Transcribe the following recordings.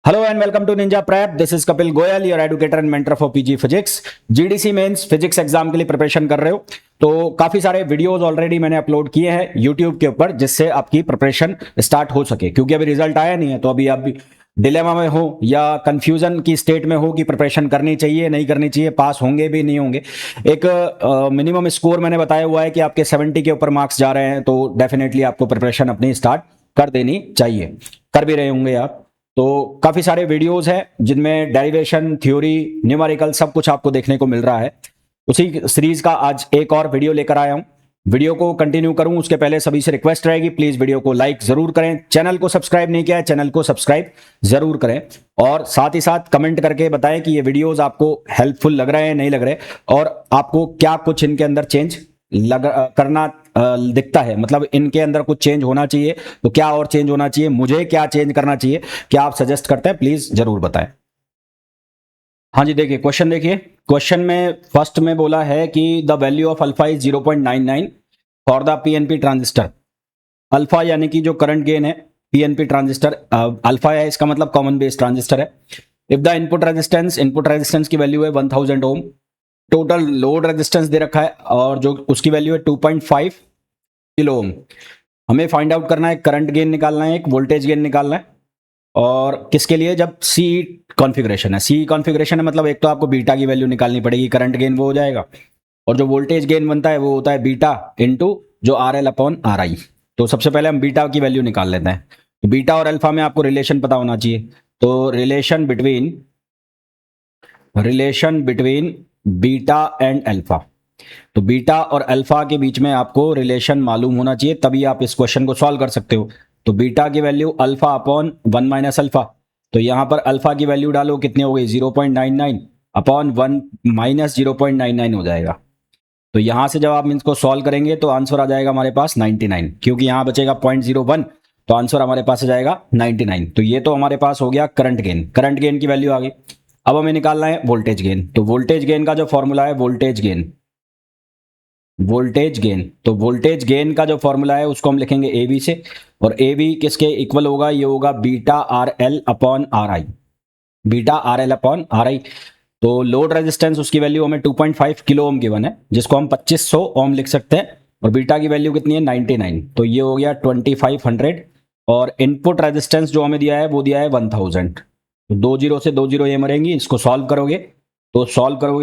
Hello and welcome to Ninja Prep. This is Kapil Goyal, your educator and mentor for PG Physics. GDC mains physics exam के लिए preparation कर रहे हो तो काफी सारे वीडियोस ऑलरेडी मैंने अपलोड किए हैं YouTube के ऊपर, जिससे आपकी प्रिपरेशन स्टार्ट हो सके। क्योंकि अभी रिजल्ट आया नहीं है तो अभी आप भी डिलेमा में हो या कंफ्यूजन की स्टेट में हो कि प्रिपरेशन करनी चाहिए नहीं करनी चाहिए, पास होंगे भी नहीं होंगे। एक मिनिमम स्कोर मैंने बताया हुआ है कि आपके 70 के ऊपर मार्क्स जा रहे हैं तो डेफिनेटली आपको प्रिपरेशन अपनी स्टार्ट कर देनी चाहिए। कर भी रहे होंगे आप। तो काफी सारे वीडियोस हैं जिनमें डेरिवेशन, थ्योरी, न्यूमेरिकल सब कुछ आपको देखने को मिल रहा है। उसी सीरीज का आज एक और वीडियो लेकर आया हूं। वीडियो को कंटिन्यू करूं उसके पहले सभी से रिक्वेस्ट रहेगी, प्लीज वीडियो को लाइक जरूर करें। चैनल को सब्सक्राइब नहीं किया है, चैनल को सब्सक्राइब जरूर करें और साथ ही साथ कमेंट करके बताएं कि ये वीडियोस आपको हेल्पफुल लग रहे हैं नहीं लग रहे, और आपको क्या कुछ इनके अंदर चेंज करना दिखता है। मतलब इनके अंदर कुछ चेंज होना चाहिए तो क्या और चेंज होना चाहिए, मुझे क्या चेंज करना चाहिए, क्या आप सजेस्ट करते हैं, प्लीज जरूर बताएं। हाँ जी, देखिए क्वेश्चन देखिए। क्वेश्चन में फर्स्ट में बोला है कि the value of alpha is 0.99 for the PNP transistor. Alpha यानी कि जो करंट गेन है पीएनपी ट्रांजिस्टर, अल्फा है इसका मतलब कॉमन बेस ट्रांजिस्टर है। इफ द इनपुट रेजिस्टेंस की वैल्यू है 1000 ओम, टोटल लोड रेजिस्टेंस दे रखा है और जो उसकी वैल्यू है 2.5 किलो ओम। हमें फाइंड आउट करना है, करंट गेन निकालना है, एक वोल्टेज गेन निकालना है। और किसके लिए? जब सी कॉन्फ़िगरेशन है। सी कॉन्फ़िगरेशन है मतलब एक तो आपको बीटा की वैल्यू निकालनी पड़ेगी, करंट गेन वो हो जाएगा, और जो वोल्टेज गेन बनता है वो होता है बीटा इंटू जो आर एल अपॉन आर आई। तो सबसे पहले हम बीटा की वैल्यू निकाल लेते हैं। तो बीटा और अल्फा में आपको रिलेशन पता होना चाहिए। तो relation between beta and alpha, तो बीटा और अल्फा के बीच में आपको रिलेशन मालूम होना चाहिए, तभी आप इस क्वेश्चन को सॉल्व कर सकते हो। तो बीटा की value alpha upon 1 minus alpha, तो यहां पर अल्फा की वैल्यू डालो, कितनी हो गई 0.99 अपॉन 1 माइनस 0.99 हो जाएगा। तो यहां से जब आप इसको सॉल्व करेंगे तो आंसर आ जाएगा हमारे पास 99, क्योंकि यहां बचेगा 0.01, तो आंसर हमारे पास आ जाएगा 99। तो ये तो हमारे पास हो गया करंट गेन की वैल्यू आ गई। अब हमें निकालना है वोल्टेज गेन। तो वोल्टेज गेन का जो फॉर्मूला है वोल्टेज गेन, तो वोल्टेज गेन का जो फॉर्मूला है उसको हम लिखेंगे ए बी से, और ए बी किसके इक्वल होगा? ये होगा beta R L upon are I, beta R L upon are आई। तो लोड रेजिस्टेंस उसकी वैल्यू हमें 2.5 किलो ओम गिवन है, जिसको हम 2500 ओम लिख सकते हैं, और बीटा की वैल्यू कितनी है 99, तो ये हो गया 2500। और इनपुट रेजिस्टेंस जो हमें दिया है वो दिया है 1000। तो 20 से 20 ये मरेंगी, इसको सॉल्व करोगे तो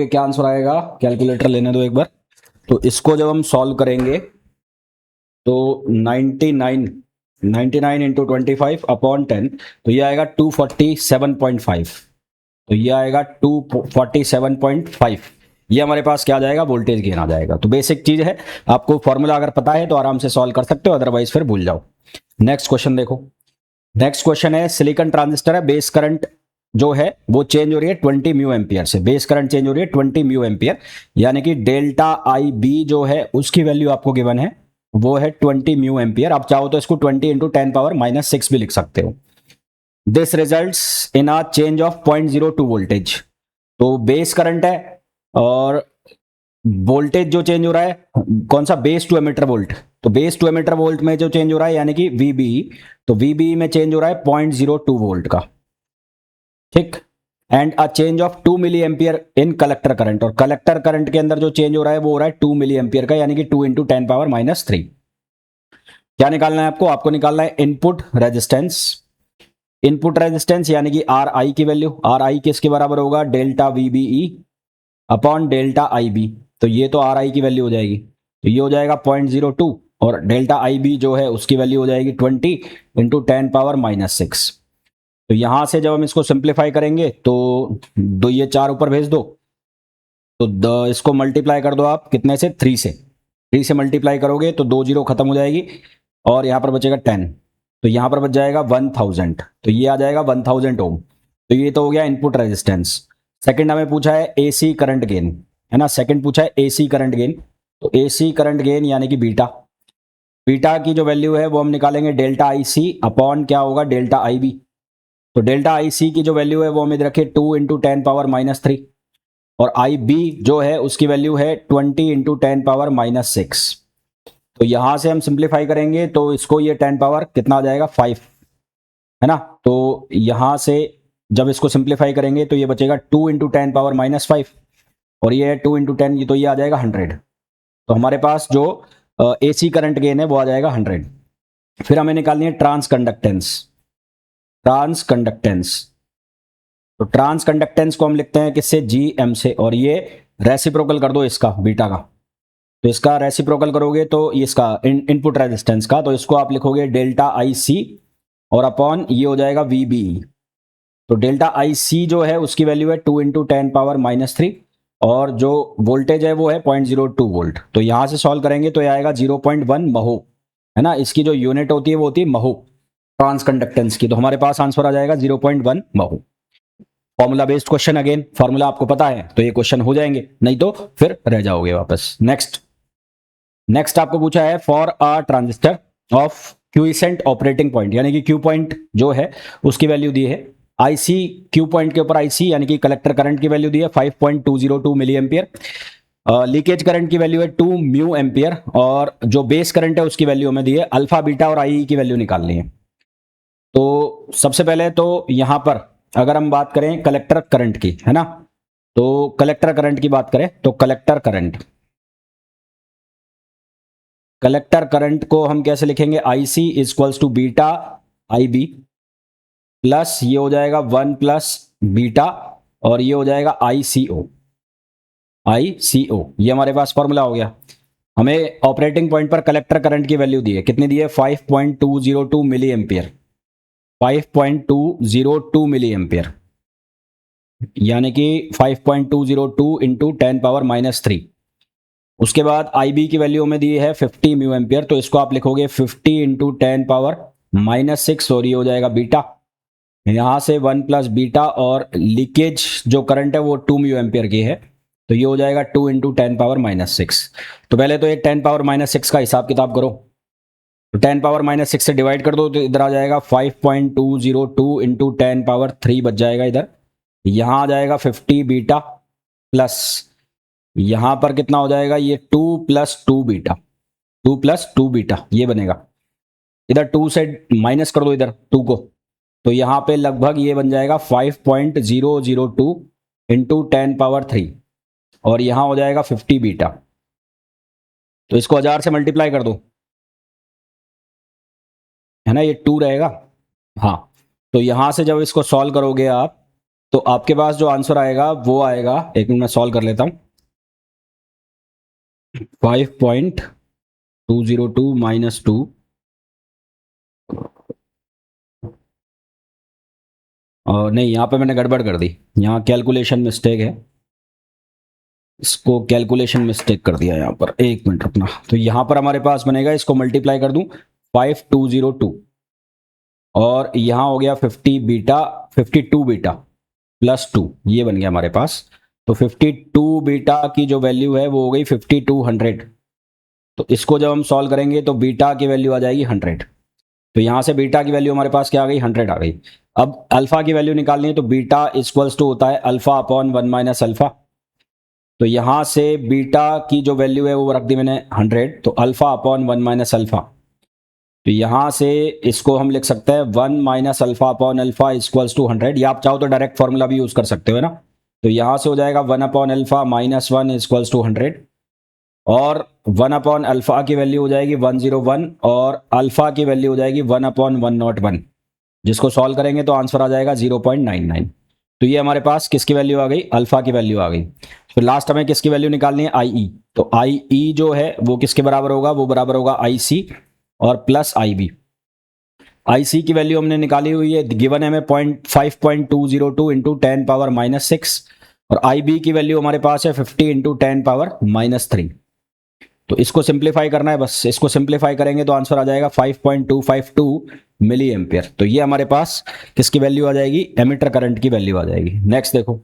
क्या आंसर आएगा? कैलकुलेटर लेने दो एक बार। तो इसको जब हम सॉल्व करेंगे तो 99 इंटू 25 अपॉन 10, तो ये आएगा 247.5। तो ये आएगा 247.5। ये हमारे पास क्या आ जाएगा? वोल्टेज गेन आ जाएगा। तो बेसिक चीज है, आपको फॉर्मूला अगर पता है तो आराम से सॉल्व कर सकते हो, अदरवाइज फिर भूल जाओ। नेक्स्ट क्वेश्चन देखो। नेक्स्ट क्वेश्चन है, सिलिकॉन ट्रांजिस्टर है, बेस करंट जो है वो चेंज हो रही है 20 म्यू एम्पियर से। बेस करंट चेंज हो रही है 20 म्यू एम्पियर, यानी कि डेल्टा आई बी जो है उसकी वैल्यू आपको गिवन है वो है 20 म्यू एम्पियर। आप चाहो तो इसको 20 इंटू 10 पावर माइनस 6 भी लिख सकते हो। This results in a change of 0.02 voltage. तो बेस करंट है और वोल्टेज जो चेंज हो रहा है कौन सा? Base to emitter volt. तो बेस टू एमिटर वोल्ट में जो चेंज हो रहा है यानी कि वीबी, तो वीबी में चेंज हो रहा है 0.02 वोल्ट का, ठीक। And a change of 2 milli ampere in collector current, और कलेक्टर करंट के अंदर जो चेंज हो रहा है वो हो रहा है 2 मिली एम्पियर का, यानी कि 2 इंटू 10 पावर माइनस 3। क्या निकालना है आपको? आपको निकालना है इनपुट रेजिस्टेंस यानी कि आर आई की वैल्यू। आर आई किसके बराबर होगा? Delta VBE upon delta I B. तो ये तो आर आई की वैल्यू हो जाएगी, तो ये हो जाएगा 0.02, और डेल्टा आई बी जो है उसकी वैल्यू हो जाएगी 20 इंटू 10 पावर माइनस 6। तो यहां से जब हम इसको सिंप्लीफाई करेंगे तो दो, ये 4 ऊपर भेज दो, तो इसको मल्टीप्लाई कर दो आप कितने से? 3 से। 3 से मल्टीप्लाई करोगे तो 2 जीरो खत्म हो जाएगी, और यहां पर बचेगा 10, तो यहां पर बच जाएगा 1000। तो ये आ जाएगा 1000 ओम। तो ये तो हो गया इनपुट रेजिस्टेंस। सेकंड हमें पूछा है एसी करंट गेन, है ना। सेकंड पूछा है एसी करंट गेन। तो एसी करंट गेन यानी कि बीटा की जो वैल्यू है वो हम निकालेंगे डेल्टा आई सी अपॉन क्या होगा? Delta I B. तो डेल्टा आई सी की जो वैल्यू है वो हमें रखे 2 इंटू 10 पावर माइनस 3, और आई बी जो है उसकी वैल्यू है 20 इंटू 10 पावर माइनस 6। तो यहां से हम सिंप्लीफाई करेंगे तो इसको ये 10 पावर कितना आ जाएगा? 5, है ना। तो यहां से जब इसको सिंप्लीफाई करेंगे तो ये बचेगा 2 इंटू 10 पावर -5 और ये है 2 इंटू 10, ये तो ये आ जाएगा 100। तो हमारे पास जो AC करंट गेन है वो आ जाएगा 100। फिर हमें निकालनी है ट्रांस कंडक्टेंस। ट्रांस कंडक्टेंस, तो ट्रांस कंडक्टेंस को हम लिखते हैं किससे, GM से, और ये रेसिप्रोकल कर दो इसका बीटा का। तो इसका रेसिप्रोकल करोगे तो ये इसका इनपुट रेजिस्टेंस का, तो इसको आप लिखोगे डेल्टा IC और अपॉन ये हो जाएगा VB। तो डेल्टा IC जो है उसकी वैल्यू है 2 इंटू 10 पावर -3 और जो वोल्टेज है वो है 0.02 वोल्ट। तो यहां से सॉल्व करेंगे तो ये आएगा 0.1 महो, है ना। इसकी जो यूनिट होती है वो होती है महो ट्रांस कंडक्टेंस की। तो हमारे पास आंसर आ जाएगा 0.1 महो। Formula based question, again formula आपको पता है तो ये क्वेश्चन हो जाएंगे, नहीं तो फिर रह जाओगे वापस। नेक्स्ट आपको पूछा है for a transistor of quiescent operating point, यानी कि क्यू पॉइंट जो है उसकी वैल्यू दी है। IC क्यू पॉइंट के ऊपर IC यानी कि कलेक्टर करंट की वैल्यू दी है 5.202 मिली एम्पियर। लीकेज करंट की वैल्यू है 2 म्यू एम्पियर और जो बेस करंट है उसकी वैल्यू हमें दी है अल्फा बीटा और IE की वैल्यू निकालनी है। तो सबसे पहले तो यहां पर अगर हम बात करें कलेक्टर करंट की, है ना, तो कलेक्टर करंट की बात करें तो कलेक्टर करंट को हम कैसे लिखेंगे, IC equals to beta IB plus ये हो जाएगा 1 प्लस बीटा और ये हो जाएगा ICO। ये हमारे पास फॉर्मूला हो गया। हमें ऑपरेटिंग पॉइंट पर कलेक्टर करंट की वैल्यू दी है, कितनी दी है, 5.202 मिली एम्पियर। 5.202 मिली एम्पियर यानी कि 5.202 इंटू 10 पावर -3। उसके बाद IB की वैल्यू में दी है 50 म्यू एम्पियर, तो इसको आप लिखोगे 50 इंटू 10 पावर -6 और ये हो जाएगा बीटा। यहां से 1 प्लस बीटा और लीकेज जो करंट है वो 2 म्यू एम्पियर की है, तो ये हो जाएगा 2 इंटू 10 पावर -6। तो पहले तो ये 10 पावर -6 का हिसाब किताब करो, तो 10 पावर -6 से डिवाइड कर दो तो इधर आ जाएगा 5.202 इंटू 10 पावर 3 बच जाएगा इधर। यहां आ जाएगा 50 बीटा प्लस यहां पर कितना हो जाएगा, ये 2 प्लस 2 बीटा, 2 प्लस 2 बीटा ये बनेगा। इधर 2 से माइनस कर दो इधर 2 को, तो यहां पे लगभग ये बन जाएगा 5.002 इंटू 10 पावर 3 और यहां हो जाएगा 50 बीटा। तो इसको 1000 से मल्टीप्लाई कर दो, है ना, ये 2 रहेगा। हाँ, तो यहां से जब इसको सॉल्व करोगे आप तो आपके पास जो आंसर आएगा वो आएगा, एक मिनट में सॉल्व कर लेता हूं, 5.202 माइनस 2 और नहीं, यहां पे मैंने गड़बड़ कर दी, यहां कैलकुलेशन मिस्टेक है, इसको कैलकुलेशन मिस्टेक कर दिया यहां पर, एक मिनट रुकना। तो यहां पर हमारे पास बनेगा, इसको मल्टीप्लाई कर दूं 5202 और यहां हो गया 52 बीटा प्लस 2, ये बन गया हमारे पास। तो 52 बीटा की जो वैल्यू है वो हो गई 5200। तो इसको जब हम सॉल्व करेंगे तो बीटा की वैल्यू आ जाएगी 100। तो यहां से बीटा की वैल्यू हमारे पास क्या आ गई, 100 आ गई। अब अल्फा की वैल्यू निकालनी है, तो बीटा इक्वल्स टू होता है अल्फा अपॉन 1 माइनस अल्फा। तो यहां से बीटा की जो वैल्यू है वो रख दी मैंने 100, तो अल्फा अपॉन 1 माइनस अल्फा। तो यहां से इसको हम लिख सकते हैं 1 minus alpha upon alpha equals to 100, या आप चाहो तो डायरेक्ट फॉर्मूला भी यूज कर सकते हो ना। तो यहां से हो जाएगा 1 upon alpha minus 1 equals to 100 और 1 अपॉन अल्फा की वैल्यू हो जाएगी 101 और अल्फा की वैल्यू हो जाएगी 1 अपॉन 101, जिसको सॉल्व करेंगे तो आंसर आ जाएगा 0.99। तो ये हमारे पास किसकी वैल्यू आ गई, अल्फा की वैल्यू आ गई। फिर लास्ट हमें किसकी वैल्यू निकालनी है, IE। तो IE जो है वो किसके बराबर होगा, वो बराबर होगा IC और प्लस IB। IC की वैल्यू हमने निकाली हुई है, गिवन है हमें 5.202 इंटू 10 पावर -6 और IB की वैल्यू हमारे पास है 50 इंटू 10 पावर -3। तो इसको सिंप्लीफाई करना है, बस इसको सिंप्लीफाई करेंगे तो आंसर आ जाएगा 5.252 मिली एम्पियर। तो ये हमारे पास किसकी वैल्यू आ जाएगी, एमिटर करंट की वैल्यू आ जाएगी। नेक्स्ट देखो,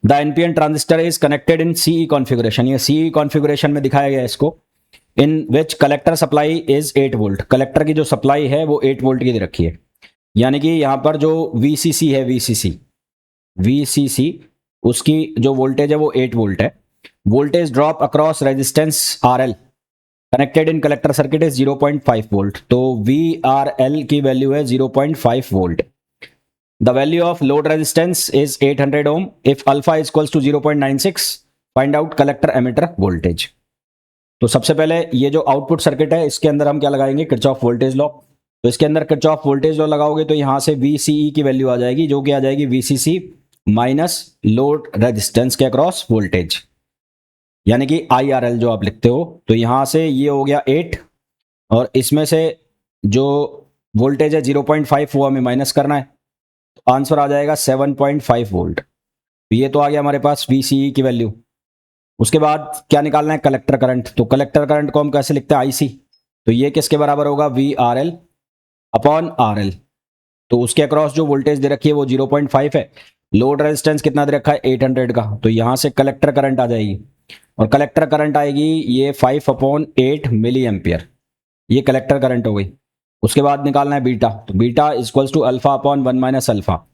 the NPN transistor is connected in CE configuration. ये CE कॉन्फ़िगरेशन में दिखाया गया है इसको, in which collector supply is 8 volt. Collector की जो सप्लाई है वो 8 वोल्ट की दे रखी है, यानी कि यहां पर जो VCC है, VCC उसकी जो वोल्टेज है वो 8 वोल्ट है। Voltage drop across resistance RL connected in collector circuit is 0.5 volt. तो VRL की वैल्यू है 0.5 volt. The value of load resistance is 800 ohm if alpha is equals to 0.96 find out collector emitter voltage. तो सबसे पहले ये जो output circuit है इसके अंदर हम क्या लगाएंगे, किरचॉफ वोल्टेज लॉ। तो इसके अंदर किरचॉफ वोल्टेज लॉ लगाओगे तो यहां से VCE की वैल्यू आ जाएगी, जो कि आ जाएगी VCC माइनस लोड रेजिस्टेंस के अक्रॉस वोल्टेज, यानी कि IRL जो आप लिखते हो। तो यहां से ये हो गया 8 और इसमें से जो वोल्टेज है 0.5 वो हमें माइनस करना है, तो आंसर आ जाएगा 7.5 वोल्ट। तो ये तो आ गया हमारे पास VCE की वैल्यू। उसके बाद क्या निकालना है, कलेक्टर करंट। तो कलेक्टर करंट को हम कैसे लिखते हैं, IC। तो ये किसके बराबर होगा, VRL अपॉन RL। तो उसके अक्रॉस जो वोल्टेज दे रखी है वो 0.5 है, लोड रेजिस्टेंस कितना दे रखा है 800 का, तो यहां से कलेक्टर करंट आ जाएगी और कलेक्टर करंट आएगी ये 5/8 मिली एम्पियर, ये कलेक्टर करंट हो गई। उसके बाद निकालना है बीटा। तो beta equals to alpha upon 1 minus alpha.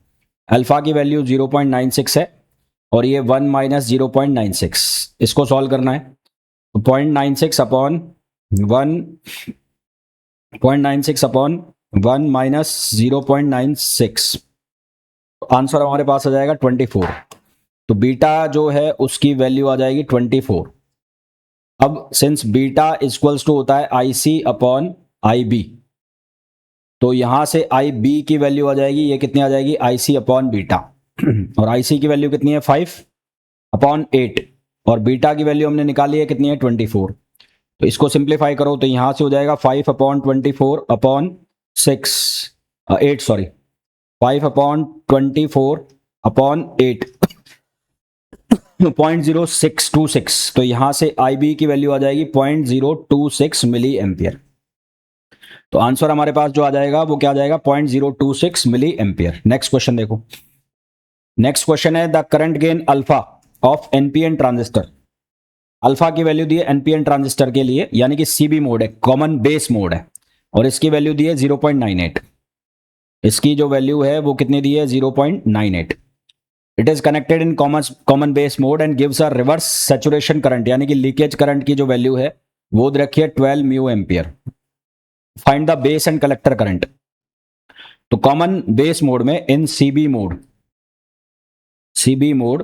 Alpha की वैल्यू 0.96 है और ये 1 माइनस 0.96, इसको सॉल्व करना है। तो 0.96 अपॉन 1 माइनस 0.96, आंसर हमारे पास आ जाएगा 24। तो बीटा जो है उसकी वैल्यू आ जाएगी 24। अब सिंस बीटा इक्वल्स टू होता है IC अपॉन IB, तो यहां से IB की वैल्यू आ जाएगी, ये कितनी आ जाएगी, IC अपॉन बीटा और IC की वैल्यू कितनी है 5/8 और बीटा की वैल्यू हमने निकाली है कितनी है 24। तो इसको सिंप्लीफाई करो तो यहां से हो जाएगा 5/24 अपॉन 8 सॉरी 5/24 अपॉन 8 0.0626। तो यहां से IB की वैल्यू आ जाएगी 0.026 मिली एम्पियर। तो आंसर हमारे पास जो आ जाएगा वो क्या आ जाएगा, 0.026 मिली एम्पियर। नेक्स्ट क्वेश्चन देखो। नेक्स्ट क्वेश्चन है the current gain alpha of NPN transistor. Alpha की वैल्यू दी है NPN ट्रांजिस्टर के लिए, यानी कि CB मोड है, कॉमन बेस मोड है, और इसकी वैल्यू दी है 0.98। इसकी जो वैल्यू है वो कितनी दी है 0.98। It is connected in common base mode and gives a reverse saturation current, यानी कि लीकेज करंट की जो वैल्यू है वो दे रखी है 12 mu ampere. Find the base and collector current. तो कॉमन बेस मोड में इन CB mode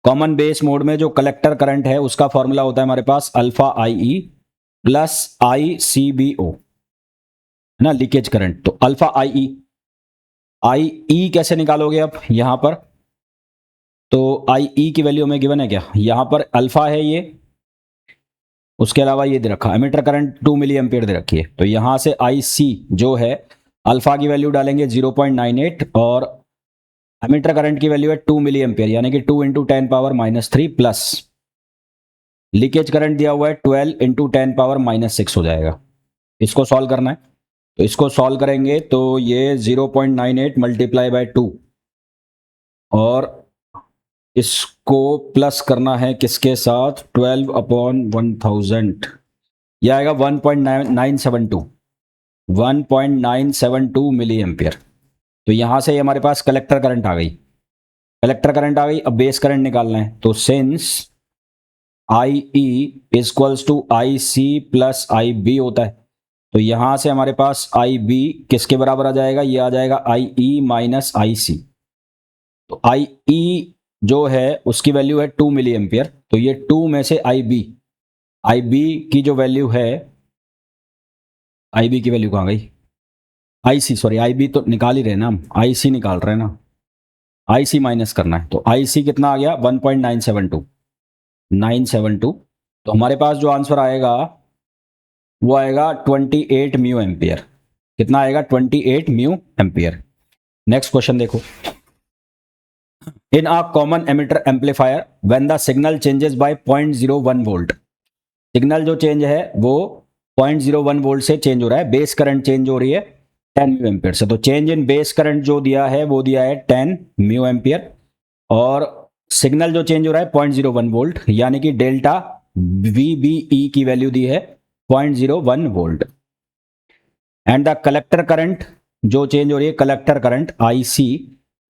common base mode में जो कलेक्टर करंट है उसका फॉर्मूला होता है हमारे पास अल्फा IE प्लस ICBO, है ना, लीकेज करंट। तो अल्फा IE कैसे निकालोगे अब यहां पर, तो IE की वैल्यू हमें गिवन है क्या, यहां पर अल्फा है ये, उसके अलावा ये दे रखा एमीटर करंट 2 मिली एम्पियर दे रखी है। तो यहां से IC जो है अल्फा की वैल्यू डालेंगे 0.98 और एमीटर करंट की वैल्यू है 2 मिली एम्पियर, यानी कि 2 × 10⁻³ प्लस लीकेज करंट दिया हुआ है 12 × 10⁻⁻6 हो जाएगा। इसको सॉल्व करना है, तो इसको सॉल्व करेंगे तो ये 0.98 मल्टीप्लाई बाय 2 और इसको प्लस करना है किसके साथ, 12/1000, यह आएगा 1.972 मिली एम्पियर। तो यहां से हमारे पास कलेक्टर करंट आ गई। अब बेस करंट निकालना है। तो since IE equals to IC plus IB होता है, तो यहां से हमारे पास IB किसके बराबर आ जाएगा, ये आ जाएगा IE माइनस IC। तो IE जो है उसकी वैल्यू है 2 मिली एम्पियर, तो ये 2 में से IB की जो वैल्यू है, IB की वैल्यू कहां गई, IB तो निकाल ही रहे ना हम, IC निकाल रहे हैं ना, IC माइनस करना है। तो IC कितना आ गया 1.972। तो हमारे पास जो आंसर आएगा वो आएगा 28 म्यू एम्पियर। कितना आएगा 28 म्यू एम्पियर। नेक्स्ट क्वेश्चन देखो। In a common emitter amplifier when the signal changes by 0.01 volt, signal जो चेंज है वो 0.01 वोल्ट से चेंज हो रहा है, बेस करंट चेंज हो रही है 10 म्यू एम्पियर से। तो चेंज इन बेस करंट जो दिया है वो दिया है 10 म्यू एम्पियर और सिग्नल जो चेंज हो रहा है 0.01 वोल्ट, यानी कि डेल्टा VBE की वैल्यू दी है 0.01 volt. And the collector current जो चेंज हो रही है, कलेक्टर करंट IC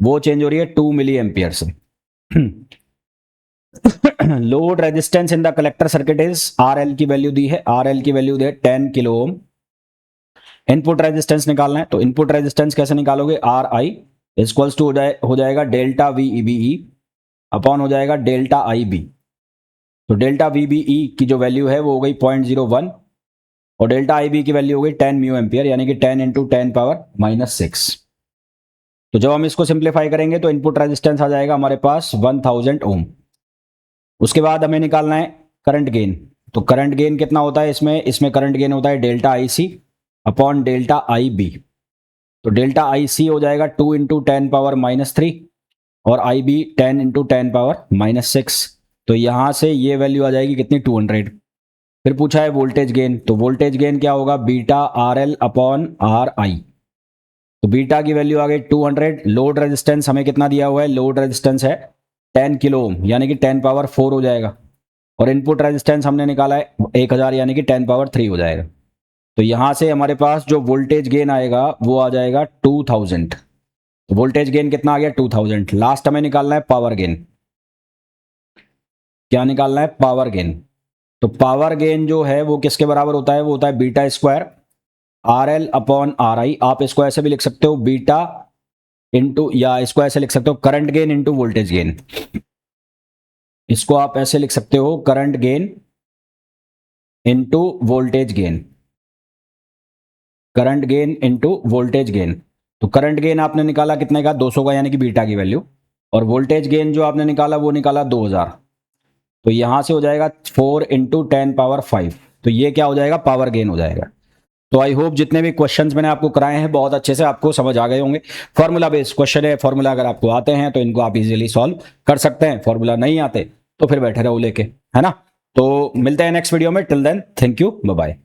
वो चेंज हो रही है 2 मिली एम्पियर से। Load resistance in the collector circuit is RL की वैल्यू दी है, RL की वैल्यू दी है 10 किलो ओम। इनपुट रेजिस्टेंस निकालना है, तो इनपुट रेजिस्टेंस कैसे निकालोगे, RI इक्वल्स टू हो जाएगा delta V E B E upon हो जाएगा डेल्टा आई बी। तो डेल्टा वी बी ई की जो वैल्यू है वो हो गई 0.01 और डेल्टा आई बी की वैल्यू हो गई 10 म्यू एम्पियर यानी कि 10 इंटू 10⁻⁻6। तो जब हम इसको सिंप्लीफाई करेंगे तो इनपुट रेजिस्टेंस आ जाएगा हमारे पास 1000 ओम। उसके बाद हमें निकालना है करंट गेन। तो करंट गेन कितना होता है इसमें करंट गेन होता है delta I C upon delta I B. तो डेल्टा आई सी हो जाएगा 2 इंटू 10⁻³ और आई बी 10 इंटू 10⁻⁻6। तो यहां से ये वैल्यू आ जाएगी कितनी 200। फिर पूछा है वोल्टेज गेन। तो वोल्टेज गेन क्या होगा beta R L upon are आई। तो बीटा की वैल्यू आ गई 200। लोड रेजिस्टेंस हमें कितना दिया हुआ है, लोड रेजिस्टेंस है 10 किलो ओम यानी कि 10⁻4 हो जाएगा और इनपुट रेजिस्टेंस हमने निकाला है 1000 यानी कि 10⁻3 हो जाएगा। तो यहां से हमारे पास जो वोल्टेज गेन आएगा वो आ जाएगा 2000। तो वोल्टेज गेन कितना आ गया 2000। लास्ट हमें निकालना है पावर गेन। क्या निकालना है, पावर गेन। तो पावर गेन जो है वो किसके बराबर होता है, वो होता है beta square R L upon are आई। आप इसको ऐसे भी लिख सकते हो बीटा इंटू, या इसको ऐसे लिख सकते हो current gain into voltage gain. इसको आप ऐसे लिख सकते हो current gain into voltage gain, current gain into voltage gain. तो करंट गेन आपने निकाला कितने का, 200 का यानी कि बीटा की वैल्यू, और वोल्टेज गेन जो आपने निकाला वो निकाला 2000। तो यहां से हो जाएगा 4 इंटू 10⁻5। तो ये क्या हो जाएगा, पावर गेन हो जाएगा। तो आई होप जितने भी क्वेश्चंस मैंने आपको कराए हैं बहुत अच्छे से आपको समझ आ गए होंगे। फॉर्मूला बेस्ड क्वेश्चन है, फॉर्मूला अगर आपको आते हैं तो इनको आप इजीली सॉल्व कर सकते हैं, फॉर्मूला नहीं आते तो फिर बैठे रहो लेके, है ना। तो मिलते हैं नेक्स्ट वीडियो में, till then thank you, bye bye.